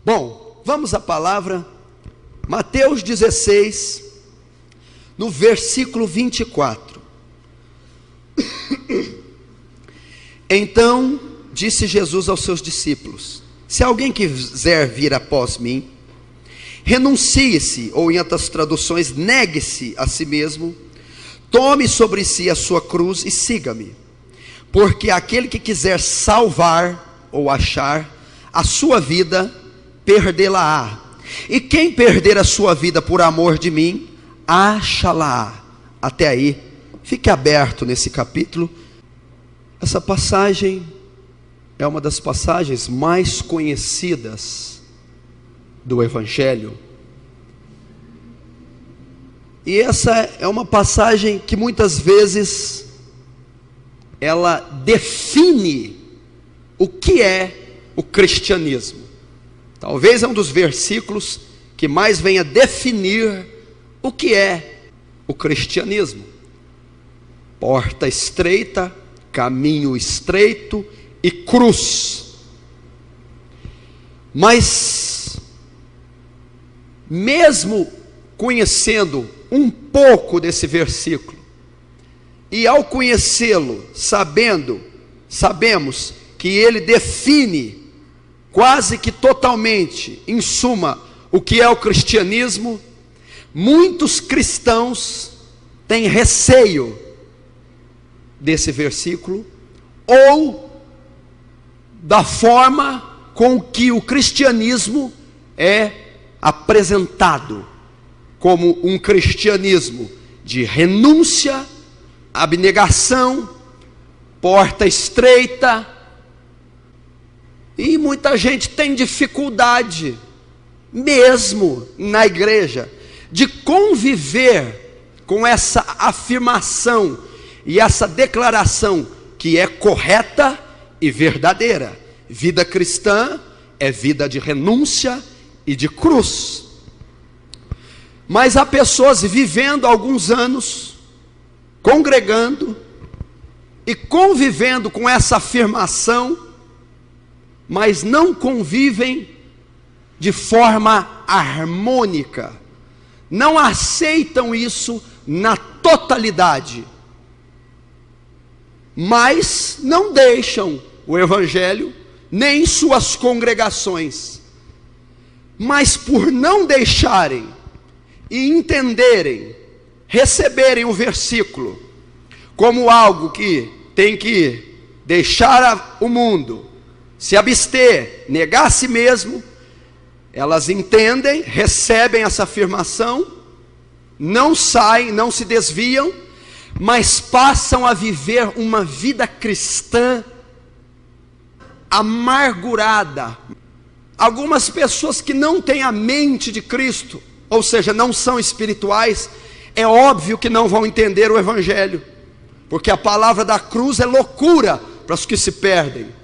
Bom, vamos à palavra. Mateus 16, no versículo 24. Então disse Jesus aos seus discípulos: se alguém quiser vir após mim, renuncie-se, ou em outras traduções, negue-se a si mesmo, tome sobre si a sua cruz e siga-me. Porque aquele que quiser salvar ou achar a sua vida, perdê-la-á. E quem perder a sua vida por amor de mim, achá-la-á. Até aí, fique aberto nesse capítulo. Essa passagem é uma das passagens mais conhecidas do Evangelho. E essa é uma passagem que muitas vezes ela define o que é o cristianismo. Talvez é um dos versículos que mais venha definir o que é o cristianismo. Porta estreita, caminho estreito e cruz. Mas, mesmo conhecendo um pouco desse versículo, e ao conhecê-lo, sabemos que ele define quase que totalmente, em suma, o que é o cristianismo, muitos cristãos têm receio desse versículo, ou da forma com que o cristianismo é apresentado, como um cristianismo de renúncia, abnegação, porta estreita. E muita gente tem dificuldade, mesmo na igreja, de conviver com essa afirmação e essa declaração que é correta e verdadeira. Vida cristã é vida de renúncia e de cruz. Mas há pessoas vivendo alguns anos, congregando e convivendo com essa afirmação, mas não convivem de forma harmônica, não aceitam isso na totalidade, mas não deixam o Evangelho nem suas congregações. Mas por não deixarem e entenderem, receberem o versículo como algo que tem que deixar o mundo, se abster, negar a si mesmo, elas entendem, recebem essa afirmação, não saem, não se desviam, mas passam a viver uma vida cristã amargurada. Algumas pessoas que não têm a mente de Cristo, ou seja, não são espirituais, é óbvio que não vão entender o Evangelho, porque a palavra da cruz é loucura para os que se perdem.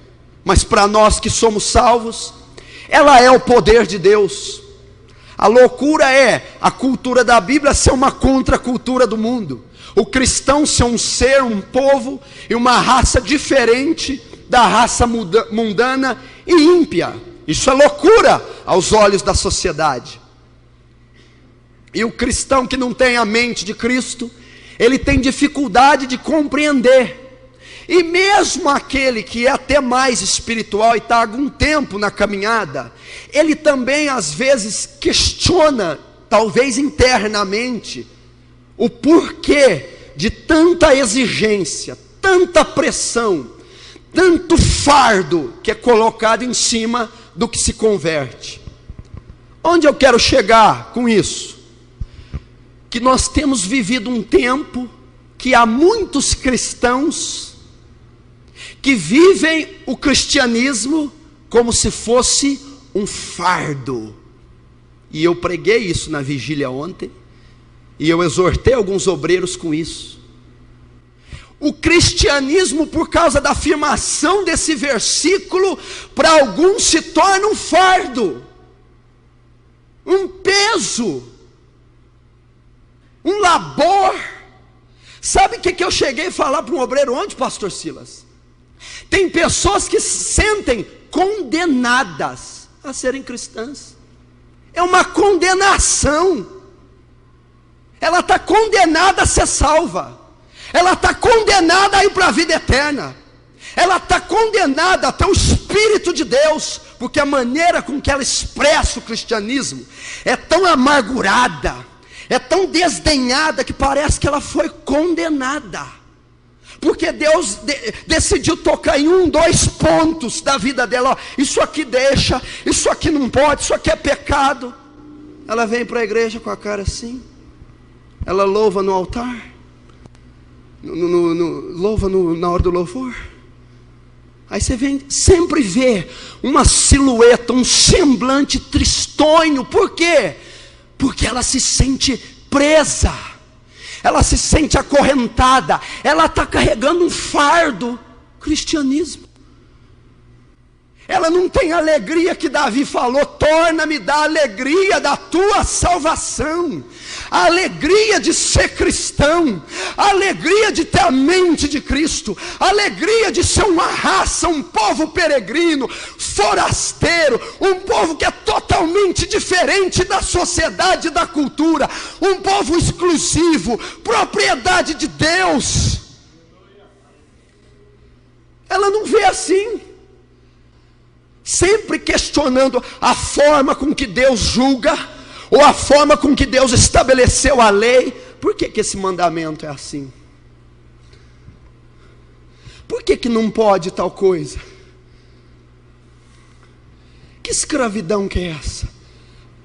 Mas para nós que somos salvos, ela é o poder de Deus. A loucura é a cultura da Bíblia ser uma contracultura do mundo. O cristão ser um ser, um povo e uma raça diferente da raça mundana e ímpia. Isso é loucura aos olhos da sociedade. E o cristão que não tem a mente de Cristo, ele tem dificuldade de compreender. E mesmo aquele que é até mais espiritual e está há algum tempo na caminhada, ele também às vezes questiona, talvez internamente, o porquê de tanta exigência, tanta pressão, tanto fardo que é colocado em cima do que se converte. Onde eu quero chegar com isso? Que nós temos vivido um tempo que há muitos cristãos que vivem o cristianismo como se fosse um fardo. E eu preguei isso na vigília ontem, e eu exortei alguns obreiros com isso. O cristianismo, por causa da afirmação desse versículo, para alguns se torna um fardo, um peso, um labor. Sabe o que eu cheguei a falar para um obreiro ontem, pastor Silas? Tem pessoas que se sentem condenadas a serem cristãs. É uma condenação. Ela está condenada a ser salva. Ela está condenada a ir para a vida eterna. Ela está condenada a ter o Espírito de Deus, porque a maneira com que ela expressa o cristianismo é tão amargurada, é tão desdenhada, que parece que ela foi condenada. Porque Deus decidiu tocar em 2 pontos da vida dela. Ó, isso aqui deixa, isso aqui não pode, isso aqui é pecado. Ela vem para a igreja com a cara assim. Ela louva no altar, louva na hora do louvor. Aí você sempre vê uma silhueta, um semblante tristonho. Por quê? Porque ela se sente presa, ela se sente acorrentada, ela está carregando um fardo, cristianismo. Ela não tem a alegria que Davi falou: torna-me da alegria da tua salvação, a alegria de ser cristão, a alegria de ter a mente de Cristo, a alegria de ser uma raça, um povo peregrino, forasteiro, um povo que é totalmente diferente da sociedade e da cultura, um povo exclusivo, propriedade de Deus. Ela não vê assim. Sempre questionando a forma com que Deus julga, ou a forma com que Deus estabeleceu a lei. Por que esse mandamento é assim? Por que não pode tal coisa? Que escravidão que é essa?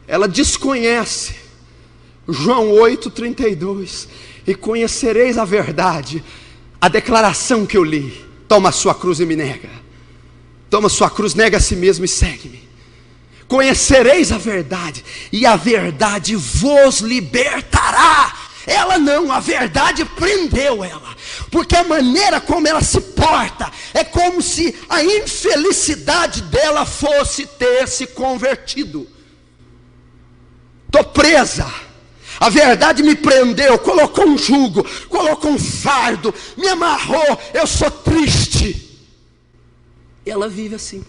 Ela desconhece João 8,32. E conhecereis a verdade, a declaração que eu li: toma a sua cruz e me nega. Toma sua cruz, nega a si mesmo e segue-me. Conhecereis a verdade, e a verdade vos libertará. Ela não, a verdade prendeu ela, porque a maneira como ela se porta é como se a infelicidade dela fosse ter se convertido. Estou presa. A verdade me prendeu, colocou um jugo, colocou um fardo, me amarrou, eu sou triste. Ela vive assim.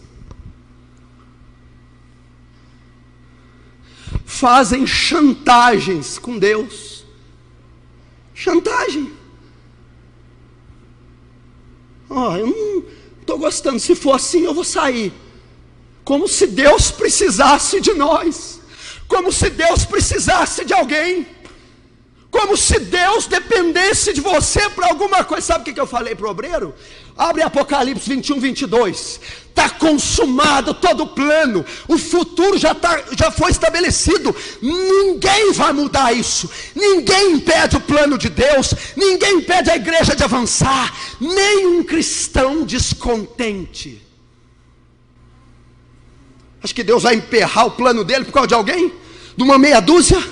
Fazem chantagens com Deus. Chantagem. Eu não estou gostando, se for assim eu vou sair. Como se Deus precisasse de nós. Como se Deus precisasse de alguém. Como se Deus dependesse de você para alguma coisa. Sabe o que eu falei para o obreiro? Abre Apocalipse 21, 22. Está consumado todo o plano. O futuro já foi estabelecido. Ninguém vai mudar isso. Ninguém impede o plano de Deus. Ninguém impede a igreja de avançar. Nem um cristão descontente. Acho que Deus vai emperrar o plano dele por causa de alguém? De uma meia dúzia?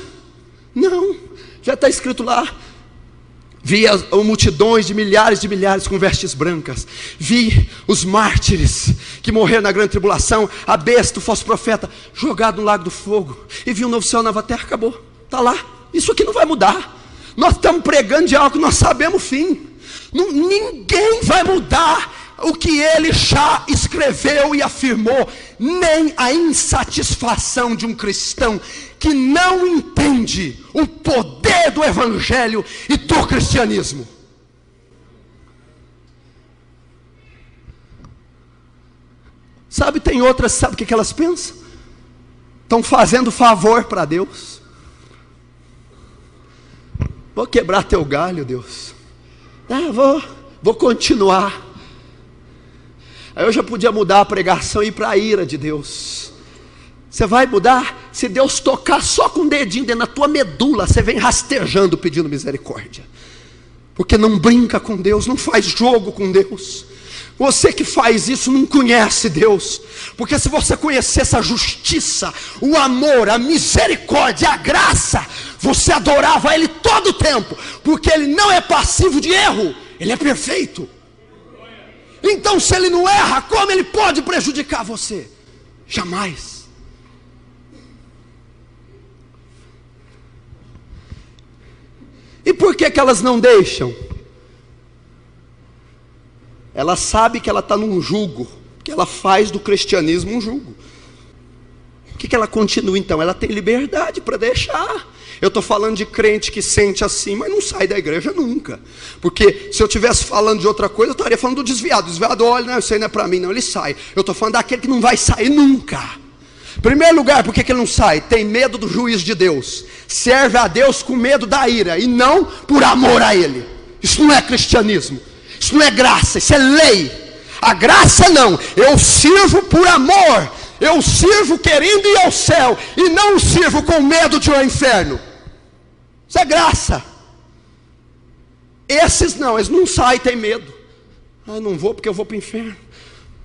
Não. Já está escrito lá. Vi multidões de milhares com vestes brancas. Vi os mártires que morreram na grande tribulação, a besta, o falso profeta, jogado no lago do fogo. E vi um novo céu, nova terra. Acabou, está lá. Isso aqui não vai mudar. Nós estamos pregando de algo que nós sabemos o fim. Ninguém vai mudar o que ele já escreveu e afirmou. Nem a insatisfação de um cristão que não entende o poder do evangelho e do cristianismo. Sabe, tem outras, sabe o que elas pensam? Estão fazendo favor para Deus. Vou quebrar teu galho, Deus. Vou continuar. Aí eu já podia mudar a pregação e ir para a ira de Deus. Você vai mudar? Se Deus tocar só com o dedinho dentro da tua medula, você vem rastejando pedindo misericórdia. Porque não brinca com Deus, não faz jogo com Deus. Você que faz isso não conhece Deus. Porque se você conhecesse a justiça, o amor, a misericórdia, a graça, você adorava Ele todo o tempo. Porque Ele não é passivo de erro, Ele é perfeito. Então se Ele não erra, como Ele pode prejudicar você? Jamais. E por que elas não deixam? Ela sabe que ela está num jugo, que ela faz do cristianismo um jugo. que ela continua então? Ela tem liberdade para deixar. Eu estou falando de crente que sente assim, mas não sai da igreja nunca. Porque se eu estivesse falando de outra coisa, eu estaria falando do desviado. O desviado, olha, não, isso aí não é para mim, não, ele sai. Eu estou falando daquele que não vai sair nunca. Em primeiro lugar, por que ele não sai? Tem medo do juízo de Deus. Serve a Deus com medo da ira e não por amor a Ele. Isso não é cristianismo. Isso não é graça, isso é lei. A graça não. Eu sirvo por amor. Eu sirvo querendo ir ao céu e não sirvo com medo de ir ao inferno. Isso é graça. Esses não, eles não saem, tem medo. Não vou porque eu vou para o inferno.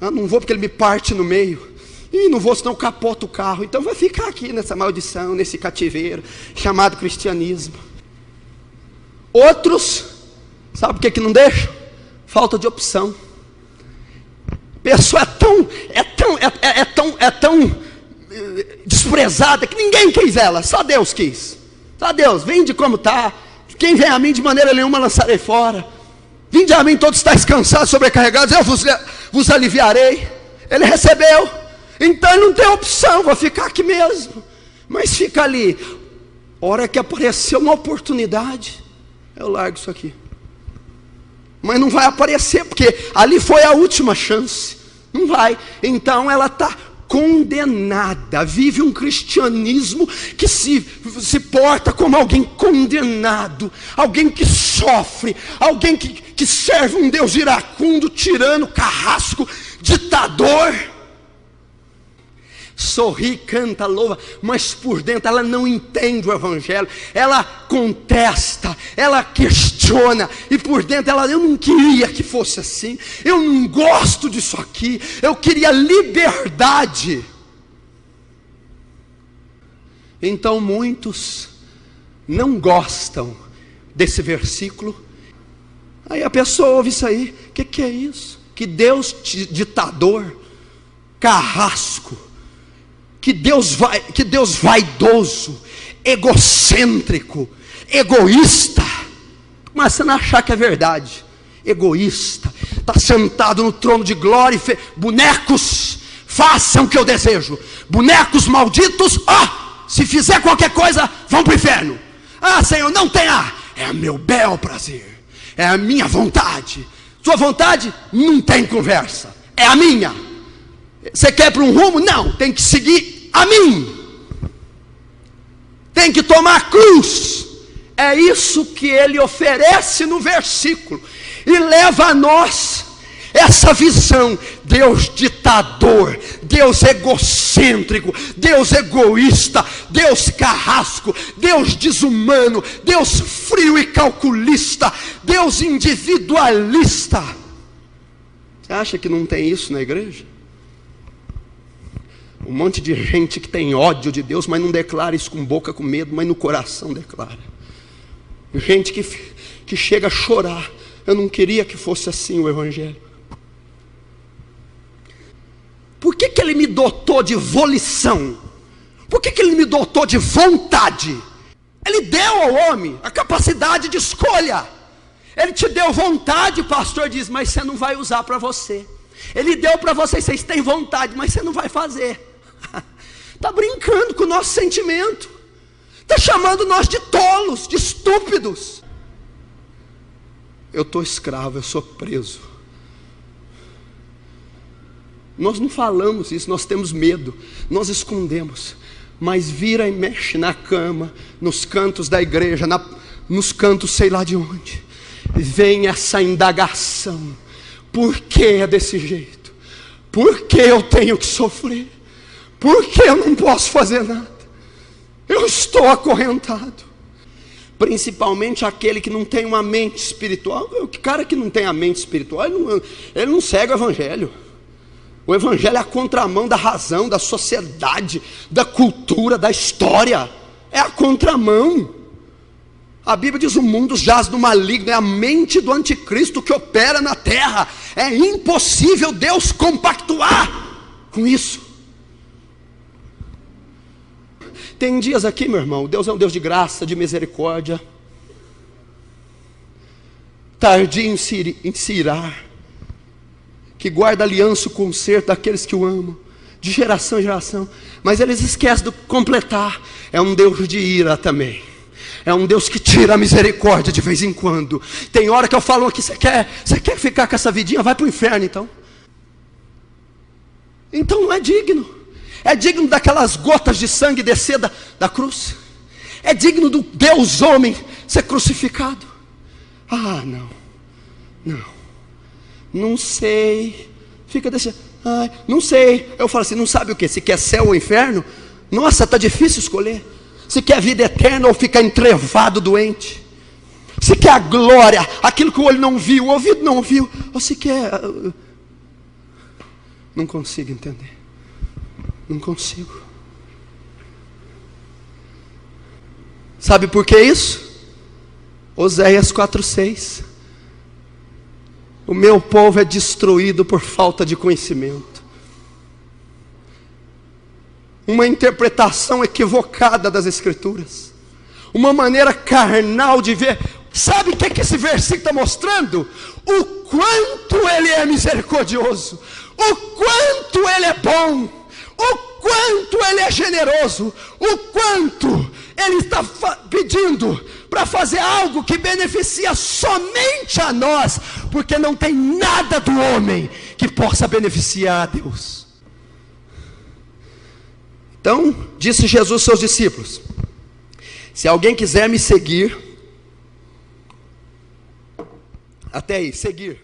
Não vou porque ele me parte no meio. Não vou senão capota o carro. Então vai ficar aqui nessa maldição, nesse cativeiro chamado cristianismo. Outros, sabe por que não deixam? Falta de opção. A pessoa é tão desprezada que ninguém quis ela, só Deus quis. Só Deus, vinde como está. Quem vem a mim de maneira nenhuma lançarei fora. Vinde a mim todos estáis cansados, sobrecarregados, eu vos aliviarei. Ele recebeu. Então ele não tem opção, vou ficar aqui mesmo. Mas fica ali. Hora que apareceu uma oportunidade, eu largo isso aqui. Mas não vai aparecer, porque ali foi a última chance. Não vai. Então ela está condenada. Vive um cristianismo que se porta como alguém condenado. Alguém que sofre. Alguém que serve um Deus iracundo, tirano, carrasco, ditador. Sorri, canta, louva, mas por dentro ela não entende o evangelho. Ela contesta, ela questiona, e por dentro eu não queria que fosse assim. Eu não gosto disso aqui. Eu queria liberdade. Então muitos não gostam desse versículo. Aí a pessoa ouve isso aí. O que é isso? Que Deus ditador, carrasco, que Deus vaidoso, egocêntrico, egoísta, começando a achar que é verdade. Egoísta, está sentado no trono de glória e bonecos, façam o que eu desejo. Bonecos malditos, se fizer qualquer coisa, vão para o inferno. Senhor, não tenha. É meu bel prazer, é a minha vontade. Sua vontade não tem conversa, é a minha. Você quer para um rumo? Não, tem que seguir a mim. Tem que tomar a cruz. É isso que ele oferece no versículo. E leva a nós essa visão. Deus ditador, Deus egocêntrico, Deus egoísta, Deus carrasco, Deus desumano, Deus frio e calculista, Deus individualista. Você acha que não tem isso na igreja? Um monte de gente que tem ódio de Deus, mas não declara isso com boca, com medo, mas no coração declara. Gente que chega a chorar. Eu não queria que fosse assim o evangelho. Por que ele me dotou de volição? Por que ele me dotou de vontade? Ele deu ao homem a capacidade de escolha. Ele te deu vontade, o pastor diz, mas você não vai usar para você. Ele deu para vocês, vocês têm vontade, mas você não vai fazer. Está brincando com o nosso sentimento. Está chamando nós de tolos, de estúpidos. Eu estou escravo, eu sou preso. Nós não falamos isso, nós temos medo, nós escondemos. Mas vira e mexe na cama, nos cantos da igreja, nos cantos sei lá de onde. Vem essa indagação. Por que é desse jeito? Por que eu tenho que sofrer? Por que eu não posso fazer nada? Eu estou acorrentado. Principalmente aquele que não tem uma mente espiritual. O cara que não tem a mente espiritual, ele não segue o evangelho. O evangelho é a contramão da razão, da sociedade, da cultura, da história. É a contramão. A Bíblia diz: o mundo jaz no maligno, é a mente do anticristo que opera na terra. É impossível Deus compactuar com isso. Tem dias aqui, meu irmão, Deus é um Deus de graça, de misericórdia, tardio em se irar, que guarda aliança e conserto daqueles que o amam, de geração em geração. Mas eles esquecem de completar. É um Deus de ira também. É um Deus que tira a misericórdia de vez em quando. Tem hora que eu falo aqui, você quer ficar com essa vidinha? Vai para o inferno então. Então não é digno. É digno daquelas gotas de sangue descer da cruz. É digno do Deus homem ser crucificado. Ah, não sei. Fica desse, não sei. Eu falo assim, não sabe o que? Se quer céu ou inferno? Nossa, está difícil escolher. Se quer vida eterna ou ficar entrevado doente. Se quer a glória, aquilo que o olho não viu, o ouvido não ouviu. Ou se quer... Não consigo entender. Não consigo. Sabe por que isso? Oséias 4:6. O meu povo é destruído por falta de conhecimento. Uma interpretação equivocada das Escrituras. Uma maneira carnal de ver. Sabe o que esse versículo está mostrando? O quanto Ele é misericordioso. O quanto Ele é bom. O quanto Ele é generoso. O quanto Ele está pedindo para fazer algo que beneficia somente a nós. Porque não tem nada do homem que possa beneficiar a Deus. Então, disse Jesus aos seus discípulos: se alguém quiser me seguir, até aí, seguir.